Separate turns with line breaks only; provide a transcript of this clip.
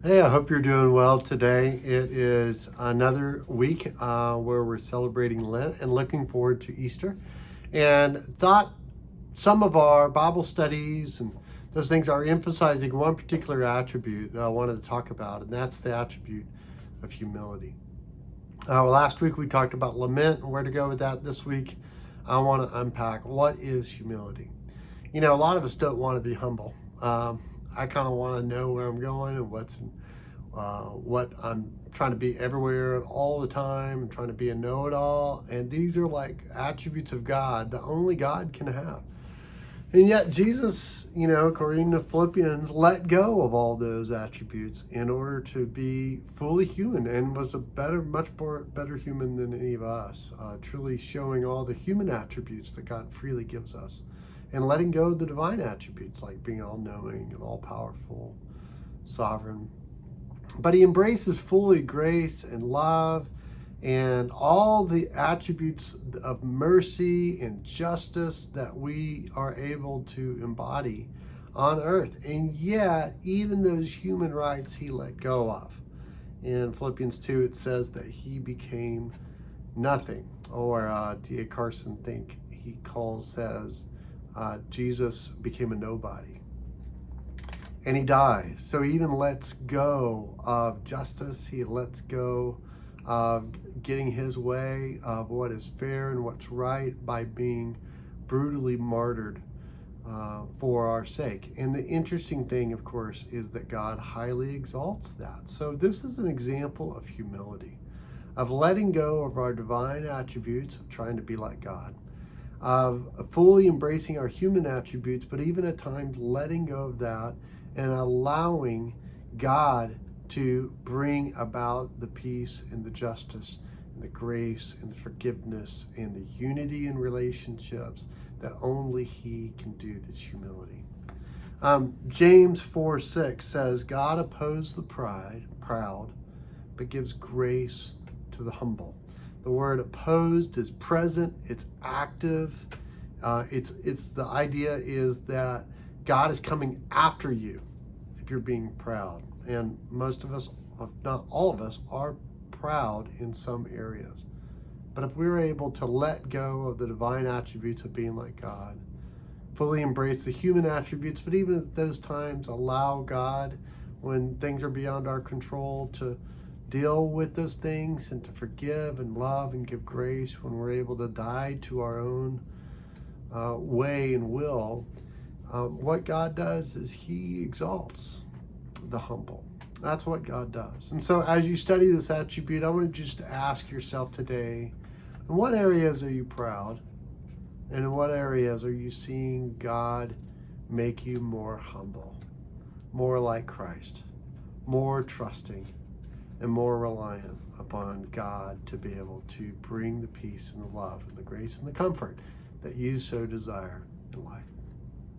Hey, I hope you're doing well today. It is another week where we're celebrating Lent and looking forward to Easter. And thought some of our Bible studies and those things are emphasizing one particular attribute that I wanted to talk about, and that's the attribute of humility. Last week we talked about lament and where to go with that. This week I want to unpack what is humility. You know, a lot of us don't want to be humble. I kind of want to know where I'm going and what I'm trying to be everywhere and all the time and trying to be a know-it-all. And these are like attributes of God that only God can have. And yet Jesus, according to Philippians, let go of all those attributes in order to be fully human and was much better human than any of us, truly showing all the human attributes that God freely gives us and letting go of the divine attributes like being all-knowing and all-powerful, sovereign. But he embraces fully grace and love and all the attributes of mercy and justice that we are able to embody on earth. And yet, even those human rights he let go of. In Philippians 2, it says that he became nothing. Or D.A. Carson, says, Jesus became a nobody. And he dies. So he even lets go of justice. He lets go of getting his way of what is fair and what's right by being brutally martyred for our sake. And the interesting thing, of course, is that God highly exalts that. So this is an example of humility, of letting go of our divine attributes, of trying to be like God, of fully embracing our human attributes, but even at times letting go of that and allowing God to bring about the peace and the justice and the grace and the forgiveness and the unity in relationships that only he can do. This humility. James 4:6 says, God opposes the proud, but gives grace to the humble. The word opposed is present, it's active. It's the idea is that God is coming after you if you're being proud. And most of us, if not all of us, are proud in some areas. But if we're able to let go of the divine attributes of being like God, fully embrace the human attributes, but even at those times allow God, when things are beyond our control, to deal with those things and to forgive and love and give grace, when we're able to die to our own way and will, what God does is he exalts the humble. That's what God does. And so as you study this attribute, I want to just ask yourself today, in what areas are you proud? And in what areas are you seeing God make you more humble, more like Christ, more trusting, and more reliant upon God to be able to bring the peace and the love and the grace and the comfort that you so desire in life?